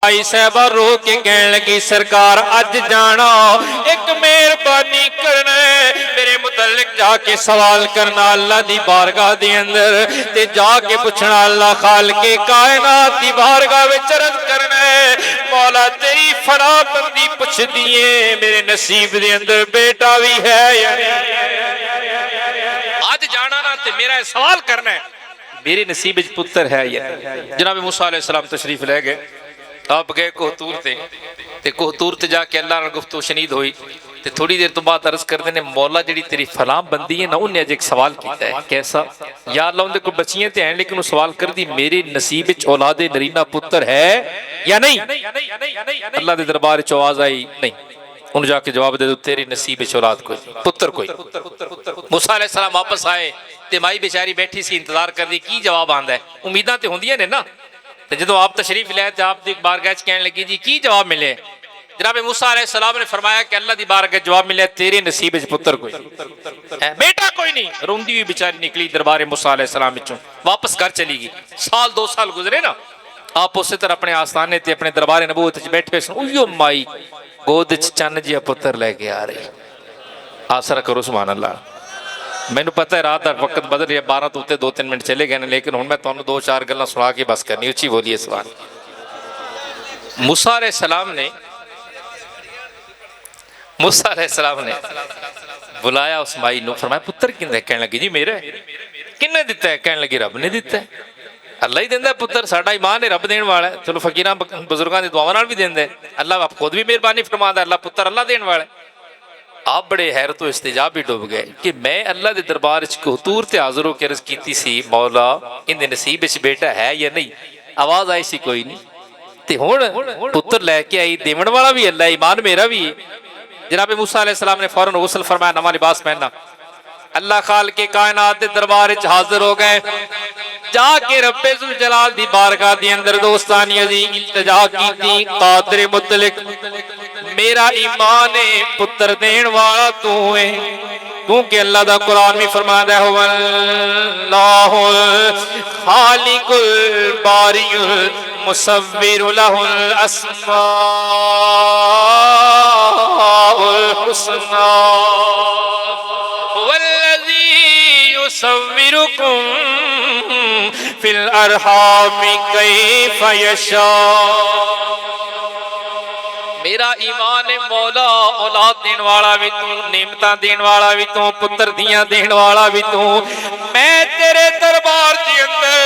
आई साहबा रो के कहने लगी सरकार अज जाना एक मेहरबानी करना मेरे मुतल्लिक जाके सवाल करना अल्लाह दी बारगाह दे अंदर ते जाके पूछना अल्लाह खालिके कायनात दी बारगाह विच अर्ज करना मौला तेरी फना बंदी पुछदी है मेरे नसीब दे अंदर बेटा भी है या अज जाना ना ते मेरा सवाल करना है मेरे नसीब विच पुत्र है या जनाब मूसा अलैहि सलाम तशरीफ ले गए आप गए कोहतूर ते कोहतूर ते जाके अल्लाह नाल गुफ्तगू शनीद हुई ते थोड़ी देर तो बाद अर्ज करते ने मौला जी तेरी फलां बंदी है ना उन्हें अज एक सवाल किया है कैसा या अल्लाह उनके कोल बच्चियां ते हैं लेकिन वो सवाल कर दी मेरे नसीब विच औलादे नरीना पुत्र है या नहीं अल्लाह दे दरबार च आवाज आई नहीं उन्हें जाके जवाब दे दो तेरे नसीब विच औलाद कोई पुत्र कोई मूसा अलैहि सलाम वापस आए ते माई बेचारी बैठी सी इंतजार कर दी की जवाब आंदा है उम्मीदां ते होंदियां ने ना ते जदों आप तशरीफ ले ते आप दी बारगाह च कहने लगी जी की जवाब मिले जनाब मूसा अलैहि सलाम ने फरमाया कि अल्लाह दी बारगाह जवाब मिले तेरे नसीब विच पुत्र कोई बेटा कोई नहीं रोंदी हुई बेचारी निकली दरबार मूसा अलैहि सलाम विचों वापस घर चली गई साल 2 साल गुजरे ना आप उस तरह अपने आस्थाने ते अपने दरबार नबूवत च बैठे सन उहियो माई गोद च चन्न जिहा पुत्र लेके आ रही आसरा करो सुभान अल्लाह मैनू पता है रात का वक्त बदल रहा 12 तो उत्ते 2-3 मिनट चले गए लेकिन हुण मैं तुहानू 2-4 गल्लां सुना के बस करनी उच्ची बोलिए सवाल मूसा अलैहि सलाम ने बुलाया उस माई नू फरमाया पुत्र किंदा कहने लगी जी मेरा किन्ने दिता है कहने लगी रब ने दिता है अल्लाह ही देंदा पुत्र साडा ईमान है रब देने वाला है चलो फकीरां बुजुर्गां दी दुआवां नाल भी देंदा है अल्लाह आप खुद भी मेहरबानी फरमांदा अल्लाह पुत्र अल्लाह देने वाला है आप बड़े हैरत व इस्तिजाब भी डूब गए कि मैं अल्लाह के दरबार च कोहतूर ते हाज़र होकर अर्ज की सी मौला इनके नसीब विच बेटा है या नहीं आवाज़ आई सी कोई नहीं ते हुण पुत्र लैके आई देवन वाला भी अल्लाह ईमान मेरा भी है जनाब मूसा अलैहि सलाम ने फौरन गुस्ल फरमाया नवा लिबास पहनना अल्लाह खाल के कायनात के दरबार च हाज़िर हो गए जाके रब्बे जुल जलाल दी बारगाह दे अंदर दोस्तानी अजी इल्तिजा की थी कादिर मुतलिक मेरा ईमान है पुत्र देने वाला तू है क्योंकि अल्लाह दा कुरान भी फरमाता है वल्लाहुल खालिकुल बारिउल मुसव्विरु लहुल अस्माउल हुस्ना वल्लज़ी युसव्विरुकुम फिल अरहामि कैफ़ यशा मेरा ईमान है मौला औलाद देने वाला भी तू नेमतां देने वाला भी तू पुत्र दियां देने वाला भी तू मैं तेरे दरबार के अंदर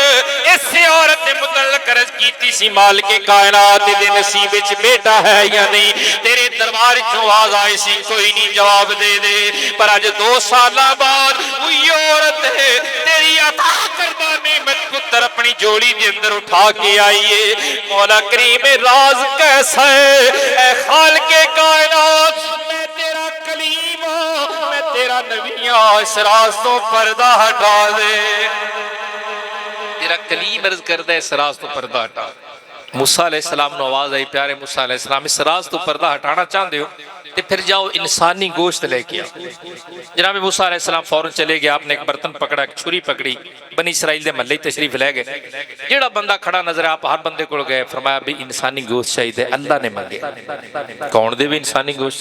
इस औरत के मुतल्लिक अर्ज कीती सी मालिक कायनात दे नसीब विच बेटा है या नहीं तेरे दरबार च आवाज आई सी कोई नहीं जवाब दे दे पर अज 2 साल बाद वही औरत तेरी अता करदा नेमत पुत्र अपनी जोड़ी के अंदर उठा के आई है मौला करीम राज कैसा है खालिके कायनात मैं तेरा कलीम मैं तेरा नबी इस राज तो पर्दा हटा दे तेरा कलीम अर्ज करदा इस राज तो पर्दा हटा मूसा अलैहि सलाम नु आवाज आई प्यारे मूसा अलैहि सलाम इस राज तो पर्दा हटाना चाहते हो तो फिर जाओ इंसानी गोश्त लेके आओ जनाब मूसा अलैहि सलाम फौरन चले गए आपने एक बर्तन पकड़ा एक छुरी पकड़ी बनी इसराइल दे महल्ले तशरीफ ले गए जेड़ा बंदा खड़ा नजर आप हर बंदे को गए फरमाया भी इंसानी गोश्त चाहिए अल्लाह ने मंगे कौन दे भी इंसानी गोश्त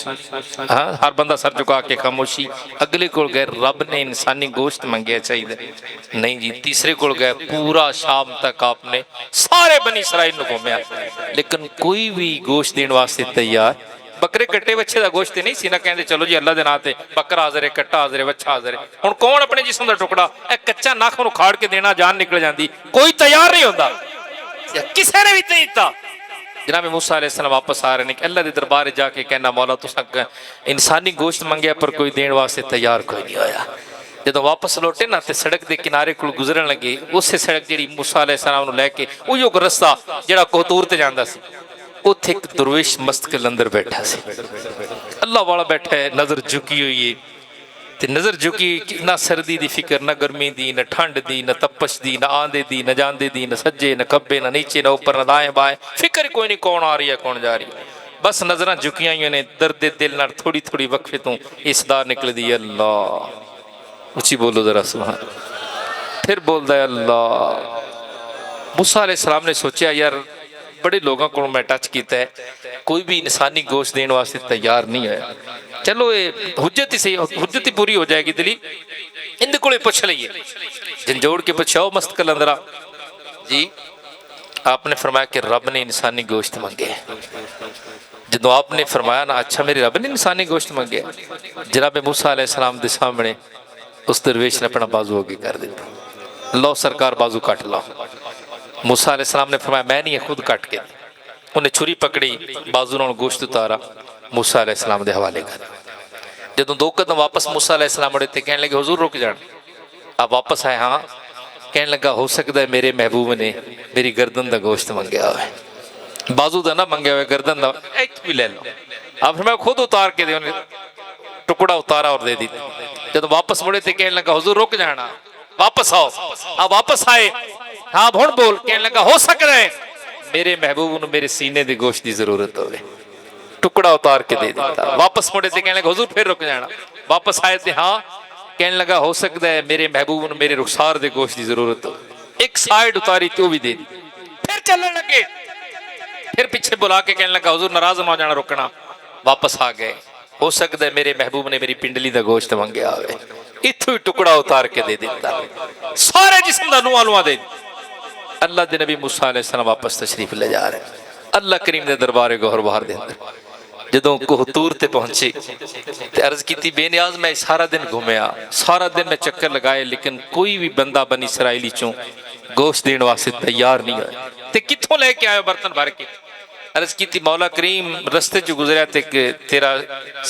हाँ हर बंदा सर झुका के खामोशी अगले को गए रब ने इंसानी गोश्त मंगे चाहिए नहीं जी तीसरे को गए पूरा शाम तक आपने सारे बनी इसराइल को घूमया लेकिन कोई भी गोश्त देने वास्ते तैयार बकरे कट्टे बच्चे का गोश्त नहीं सी ना कहते चलो जी अल्लाह के नाम से बकरा हाजिर है कट्टा हाजिर है बच्चा हाजिर है हुण कौन अपने जिस्म का टुकड़ा कच्चा नख नूं खाड़ के देना जान निकल जाती कोई तैयार नहीं होता किसी ने भी नहीं दिता जनाब मूसा अलैहि सलाम वापस आ रहे हैं अल्लाह के दरबार जाके कहना मौला तुसां इंसानी गोश्त मंगया पर कोई देने वास्ते तैयार कोई नहीं होया जदों वापस लौटे ना तो सड़क के किनारे को गुजरन लगे उस सड़क जी मूसा अलैहि सलाम नूं लैके उहियो रस्ता जिहड़ा कोहतूर ते जांदा सी उत्थे एक दरवेश मस्त के अंदर बैठा सी अल्लाह वाला बैठा है नजर झुकी हुई है ते नजर झुकी ना सर्दी दी फिक्र ना गर्मी दी ना ठंड दी ना तपश दी ना आंदे दी ना जांदे दी ना सज्जे ना खब्बे ना नीचे ना ऊपर ना दाएं बाएं फिक्र कोई नहीं कौन आ रही है कौन जा रही है बस नजर झुकियां हुई ने दर्द दिल नाल थोड़ी थोड़ी वक्फे तो इसदार निकल दी अल्लाह उची बोलो जरा सुभान फिर बोलता है अल्लाह मूसा अलैहि सलाम ने सोचा यार بڑے لوگوں کو میں ٹچ کیتا ہے، کوئی بھی انسانی گوشت دین واسطے تیار نہیں ہے. چلو یہ حجت ہی صحیح، حجت ہی پوری ہو جائے گی. دلی اندے کولے پوچھ لئیے، جھنجھوڑ کے پوچھاؤ مست کلندرا جی. آپ نے فرمایا کہ رب نے انسانی گوشت منگے. جدو آپ نے فرمایا نا اچھا میرے رب نے انسانی گوشت منگے، جناب موسیٰ علیہ السلام دے سامنے اس درویش نے اپنا بازو آگے کر دیتا. لو سرکار بازو کٹ لاؤ. موسیٰ علیہ السلام نے فرمایا میں نہیں، خود کٹ کے. انہیں چھری پکڑی، بازو نال گوشت اتارا، موسیٰ علیہ السلام دے حوالے کر. جدو دو قدم واپس موسیٰ علیہ السلام اڑے تھے، کہنے لگے حضور رک جان. آپ واپس آئے. ہاں. کہنے لگا ہو سکتا ہے میرے محبوب نے میری گردن دا گوشت منگیا ہوئے، بازو دا نہ منگیا ہوئے، گردن دا ایک بھی لے لو. آپ فرمایا خود اتار کے دے. انہیں ٹکڑا اتارا اور دے دی. جب واپس مڑے تھے کہنے لگا حضور رک جانا، واپس آؤ. آپ واپس آئے. ہاں بھون بول. کہنے لگا ہو سکتا ہے میرے محبوب نے میرے سینے دے گوشت دی ضرورت ہوئے، ٹکڑا اتار کے دے دیتا. واپس مڑے تھے کہنے لگا حضور پھر رک جانا. واپس آئے تھے. ہاں. کہنے لگا ہو سکتا ہے میرے محبوب نے میرے رخسار دے گوشت دی ضرورت ہو. ایک سائیڈ اتاری تو بھی دے دی. پھر چلنے لگے. پھر پیچھے بلا کے کہنے لگا حضور ناراض نہ جانا، رکنا. واپس آ گئے. ہو سکتا ہے میرے محبوب نے میری پنڈلی دا گوشت منگیا ہوئے. اتھو ہی ٹکڑا اتار کے دے دیتا. سارے جسم دا لواں لواں دے. اللہ دے نبی موسیٰ علیہ السلام واپس تشریف لے جا رہے. اللہ کریم دے دربارے گوہر بہار دے اندر جدوں کوہ طور تے پہنچے تے عرض کی تھی بے نیاز میں سارا دن گھومیا، سارا دن میں چکر لگائے، لیکن کوئی بھی بندہ بنی اسرائیلی چوں گوشت دین واسطے تیار نہیں ہے. تے کتھوں لے کے آئے برتن بھر کے؟ عرض کی تھی مولا کریم رستے جو گزریا تے تیرا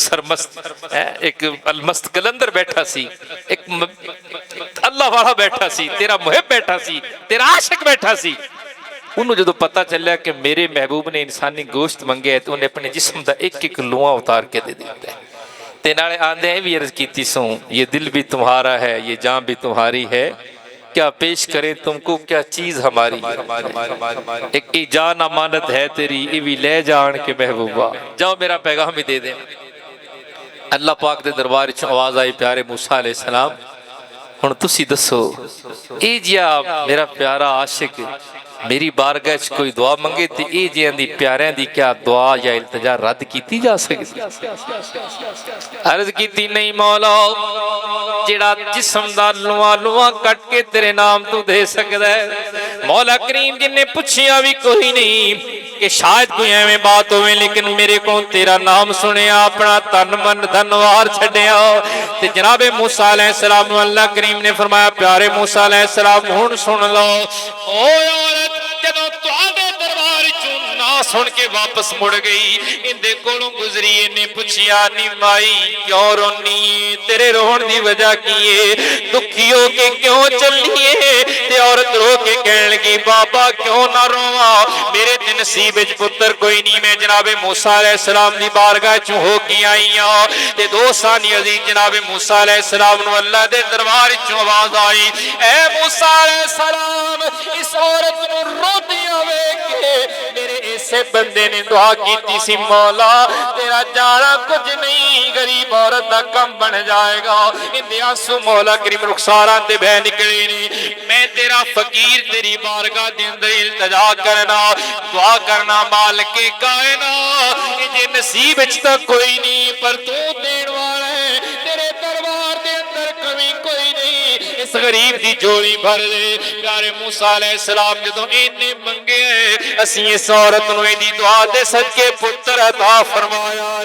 سرمست ایک المست کلندر بیٹھا سی، ایک اللہ والا بیٹھا سی، تیرا محب بیٹھا سی، تیرا عاشق بیٹھا سی. انہوں جدو پتا چلیا کہ میرے محبوب نے انسانی گوشت منگے ہے تو انہیں اپنے جسم دا ایک ایک لواں اتار کے دے دیتا ہے. تینارے آندے ہیں بھی عرض کیتی سوں یہ دل بھی تمہارا ہے، یہ جان بھی تمہاری ہے، کیا پیش کریں تم کو کیا چیز ہماری. ایک ای جان امانت ہے تیری، ای بھی لے جان کے محبوبہ، جاؤ میرا پیغام بھی دے دیں. اللہ پاک دے دربار چوں آواز آئی پیارے موسیٰ علیہ السلام ہن تسی دسو اے جیا میرا پیارا عاشق میری بارگاہ چ کوئی دعا منگے تے اے جیاں دی پیاریاں دی کیا دعا یا التجا رد کیتی جا سکتی؟ عرض کیتی نہیں مولا، جڑا جسم دا لواں لواں کٹ کے تیرے نام تو دے سکدا ہے. مولا کریم جن نے پوچھیا بھی کوئی نہیں کہ شاید کوئی ایویں بات ہوئے، لیکن میرے کو تیرا نام سنیا اپنا تن من دھنوار چھڈیا. تے جناب موسیٰ علیہ السلام اللہ کریم نے فرمایا پیارے موسیٰ علیہ السلام ہن سن لو. او عورت جدوں تواڈے دربار چوں نہ سن کے واپس مڑ گئی، اندے کولوں گزری، نے پوچھیا نی مائی کیوں رونی، تیرے روہن دی وجہ کیے، دکھی ہو کے کیوں چلیے؟ تے عورت رو کے کہنے لگی بابا کیوں نہ رواں، میرے تے نصیب وچ پتر کوئی نہیں. میں جناب موسیٰ علیہ السلام دی بارگاہ چوں ہو کے آئی ہاں تے دو ثانی عزیز جناب موسیٰ علیہ السلام نو اللہ دے دربار چوں آواز آئی اے موسیٰ علیہ السلام اس عورت نو روندیاں ویکھ کے میرے ایسے بندے نے دعا کیتی سی مولا تیرا جانا کچھ نہیں، غریب عورت دا کم بن جائے گا. اندے آنسو مولا کریم رخساراں تے بہ نکلے نے. میں تیرا فقیر تیری بارگاہ دے اندر التجا کرنا دعا کرنا مالک کائنات، یہ نصیب وچ تک کوئی نہیں پر تو دین والا ہے، تیرے دربار دے اندر کمی کوئی نہیں، اس غریب دی جوڑی بھر دے. پیارے موسیٰ علیہ السلام جدوں اینے منگے اسی اس عورت نو دی دعا دے صدقے پتر عطا فرمایا.